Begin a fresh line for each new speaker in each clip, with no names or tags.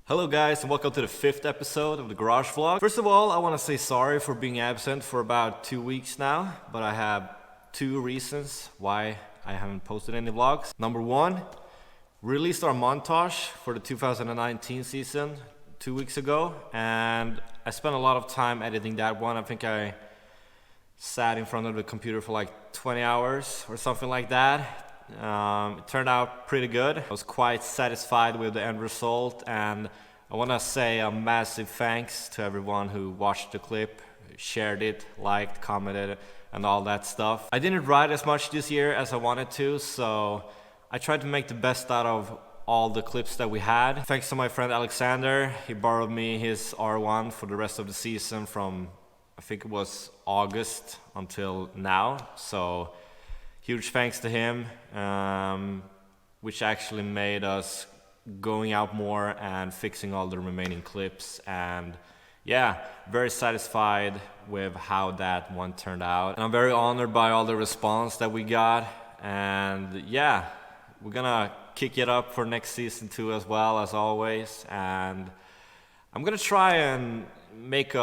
Hello guys, and welcome to the 5th episode of the Garage Vlog. First of all, I want to say sorry for being absent for about 2 weeks now, but I have two reasons why I haven't posted any vlogs. Number one, released our montage for the 2019 season 2 weeks ago, and I spent a lot of time editing that one. I think I sat in front of the computer for like 20 hours or something like that. It turned out pretty good. I was quite satisfied with the end result, and I want to say a massive thanks to everyone who watched the clip, shared it, liked, commented, and all that stuff. I didn't write as much this year as I wanted to, so I tried to make the best out of all the clips that we had. Thanks to my friend Alexander. He borrowed me his R1 for the rest of the season from, I think it was August until now, so huge thanks to him, which actually made us going out more and fixing all the remaining clips. And yeah, very satisfied with how that one turned out. And I'm very honored by all the response that we got. And yeah, we're gonna kick it up for next season too, as well as always. And I'm gonna try and make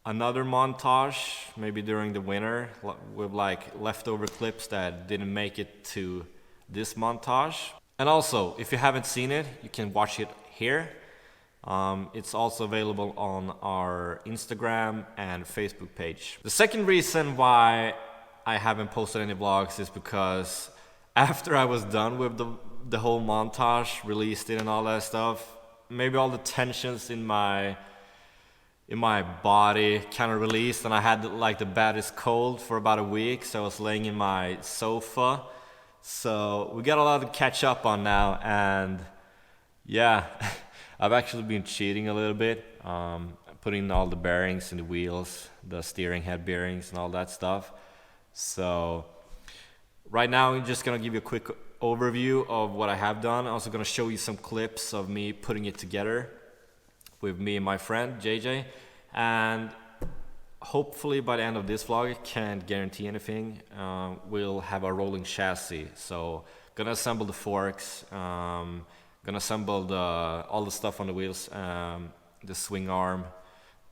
another montage maybe during the winter with like leftover clips that didn't make it to this montage. And also, if you haven't seen it, you can watch it here. It's also available on our Instagram and Facebook page. The second reason why I haven't posted any vlogs is because after I was done with the whole montage, released it and all that stuff, maybe all the tensions in my body kind of released, and I had like the baddest cold for about a week, so I was laying in my sofa. So we got a lot to catch up on now, and yeah, I've actually been cheating a little bit, putting all the bearings in the wheels, the steering head bearings and all that stuff. So right now I'm just gonna give you a quick overview of what I have done. I'm also gonna show you some clips of me putting it together with me and my friend JJ, and hopefully by the end of this vlog, can't guarantee anything, we'll have a rolling chassis. So gonna assemble the forks, gonna assemble all the stuff on the wheels, the swing arm.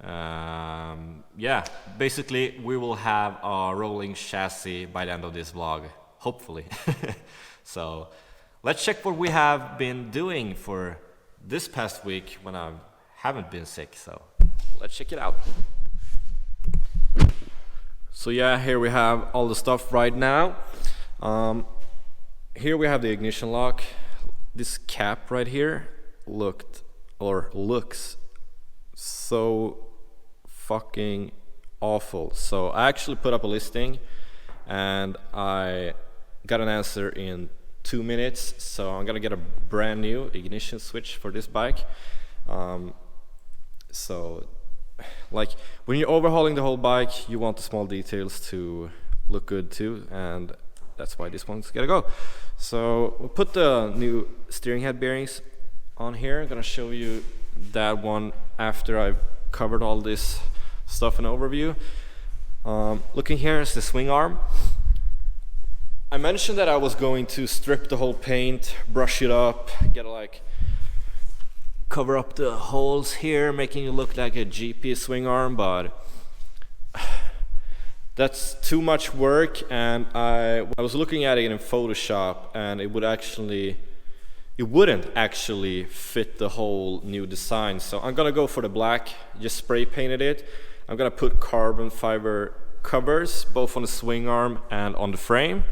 Yeah, basically we will have a rolling chassis by the end of this vlog, hopefully. So let's check what we have been doing for this past week when I haven't been sick, so let's check it out. So yeah, here we have all the stuff right now. Here we have the ignition lock. This cap right here looks so fucking awful. So I actually put up a listing and I got an answer in 2 minutes, so I'm gonna get a brand new ignition switch for this bike. So like when you're overhauling the whole bike, you want the small details to look good too, and that's why this one's gotta go. So we'll put the new steering head bearings on here. I'm gonna show you that one after I've covered all this stuff in overview. Looking here is the swing arm. I mentioned that I was going to strip the whole paint, brush it up, get like cover up the holes here, making it look like a GP swing arm, but that's too much work. And I was looking at it in Photoshop, and it wouldn't actually fit the whole new design. So I'm gonna go for the black, just spray painted it. I'm gonna put carbon fiber covers both on the swing arm and on the frame.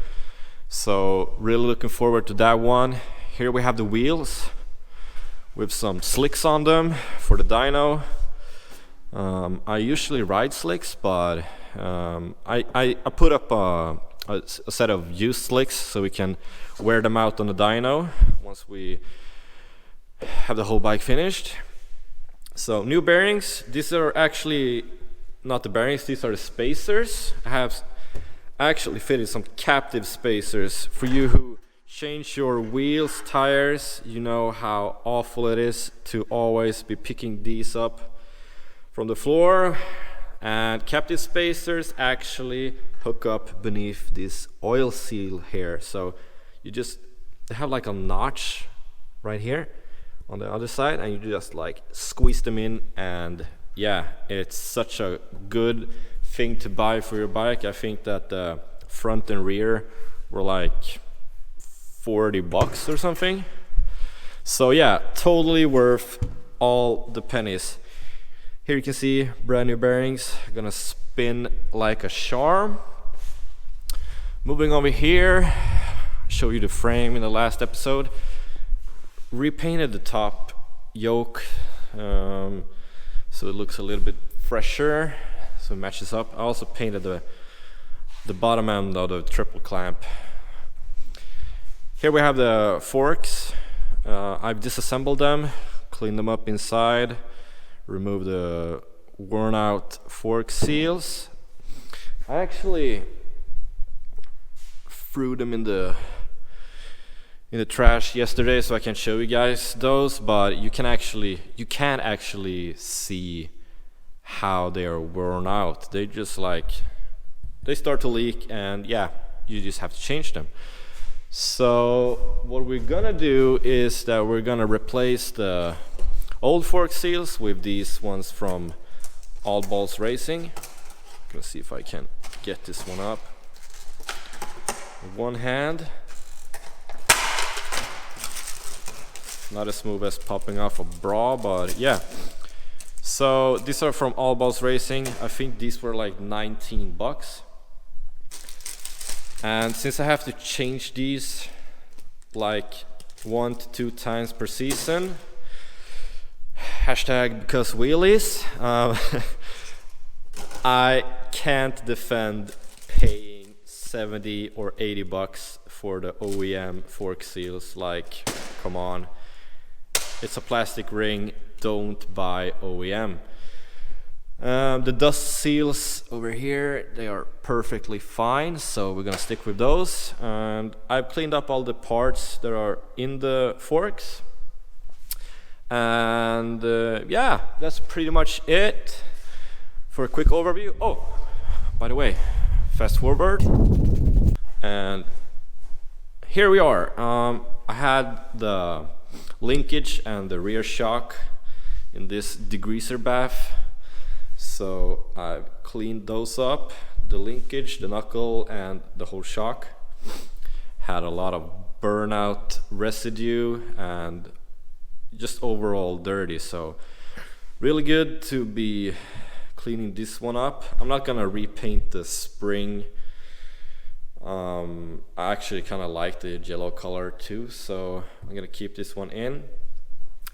So really looking forward to that one. Here we have the wheels with some slicks on them for the dyno. I usually ride slicks, but I put up a set of used slicks so we can wear them out on the dyno once we have the whole bike finished. So new bearings. These are actually not the bearings, these are the spacers. I have actually fitted some captive spacers. For you who change your wheels, tires, you know how awful it is to always be picking these up from the floor. And captive spacers actually hook up beneath this oil seal here. So they have like a notch right here on the other side, and you just like squeeze them in, and yeah, it's such a good thing to buy for your bike. I think that the front and rear were like $40 or something. So yeah, totally worth all the pennies. Here you can see brand new bearings, gonna spin like a charm. Moving over here, show you the frame in the last episode. Repainted the top yoke, so it looks a little bit fresher, so it matches up. I also painted the bottom end of the triple clamp. Here we have the forks. I've disassembled them, cleaned them up inside, removed the worn out fork seals. I actually threw them in the trash yesterday, so I can show you guys those, but you can actually see how they are worn out. They just like, they start to leak, and yeah, you just have to change them. So what we're gonna do is that we're gonna replace the old fork seals with these ones from All Balls Racing. Gonna see if I can get this one up with one hand. Not as smooth as popping off a bra, but yeah. So these are from All Balls Racing. I think these were like $19. And since I have to change these like 1 to 2 times per season, hashtag because wheelies, I can't defend paying $70 or $80 for the OEM fork seals. Like, come on, it's a plastic ring, don't buy OEM. The dust seals over here, they are perfectly fine, so we're gonna stick with those. And I've cleaned up all the parts that are in the forks. And yeah, that's pretty much it for a quick overview. Oh, by the way, fast forward, and here we are. I had the linkage and the rear shock in this degreaser bath, so I've cleaned those up. The linkage, the knuckle, and the whole shock had a lot of burnout residue and just overall dirty, so really good to be cleaning this one up. I'm not gonna repaint the spring. I actually kind of like the yellow color too, so I'm gonna keep this one in.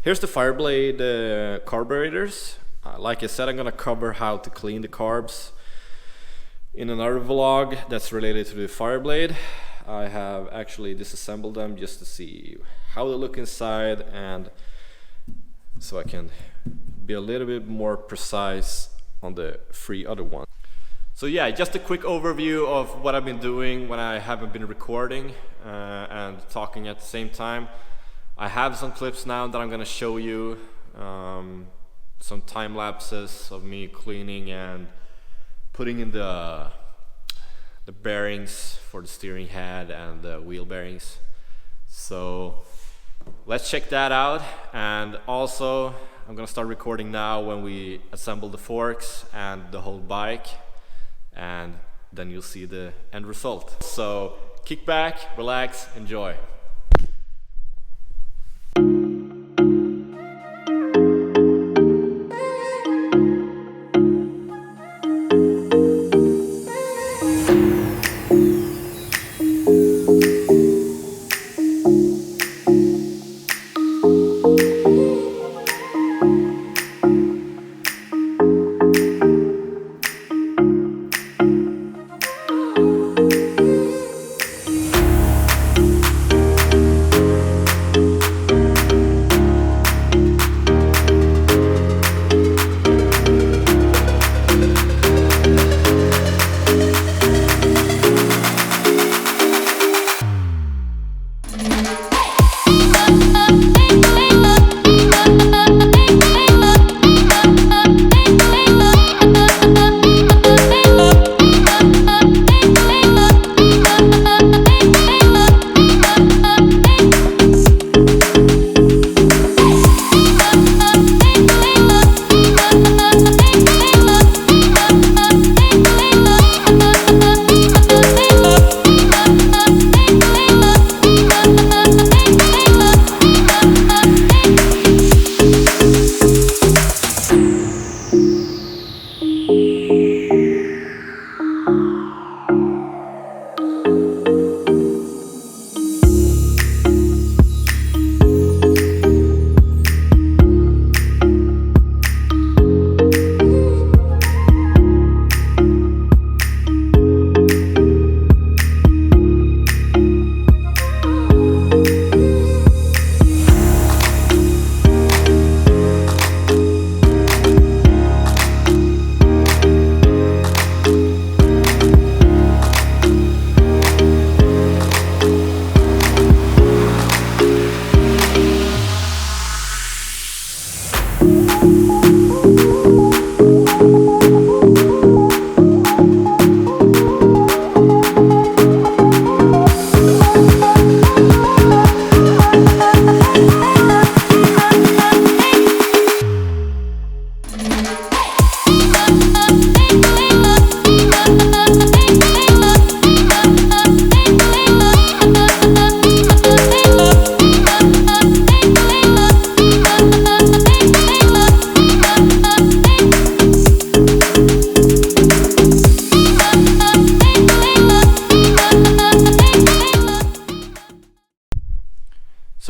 Here's the Fireblade carburetors. Like I said, I'm gonna cover how to clean the carbs in another vlog that's related to the Fireblade. I have actually disassembled them just to see how they look inside, and so I can be a little bit more precise on the 3 other ones. So yeah, just a quick overview of what I've been doing when I haven't been recording and talking at the same time. I have some clips now that I'm gonna show you, some time lapses of me cleaning and putting in the bearings for the steering head and the wheel bearings. So let's check that out. And also I'm gonna start recording now when we assemble the forks and the whole bike, and then you'll see the end result. So kick back, relax, enjoy.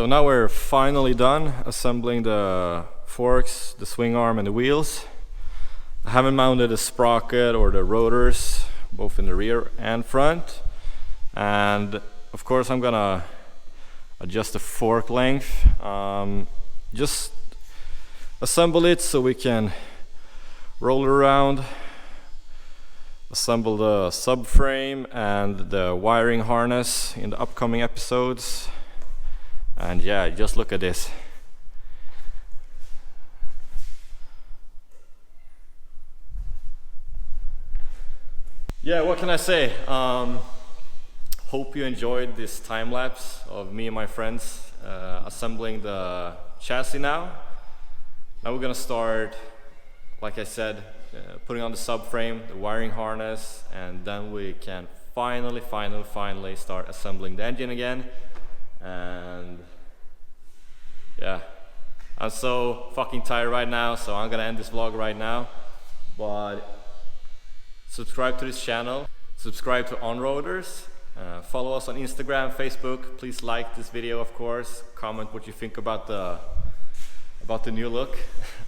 now we're finally done assembling the forks, the swing arm and the wheels. I haven't mounted the sprocket or the rotors, both in the rear and front. And of course I'm gonna adjust the fork length. Just assemble it so we can roll it around, assemble the subframe and the wiring harness in the upcoming episodes. And yeah, just look at this. Yeah, what can I say? Hope you enjoyed this time lapse of me and my friends assembling the chassis now. Now we're gonna start, like I said, putting on the subframe, the wiring harness, and then we can finally start assembling the engine again. And yeah, I'm so fucking tired right now, so I'm gonna end this vlog right now. But subscribe to this channel, subscribe to Onroaders, follow us on Instagram, Facebook. Please like this video, of course. Comment what you think about the new look.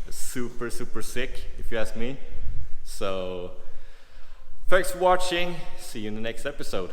super sick, if you ask me. So thanks for watching. See you in the next episode.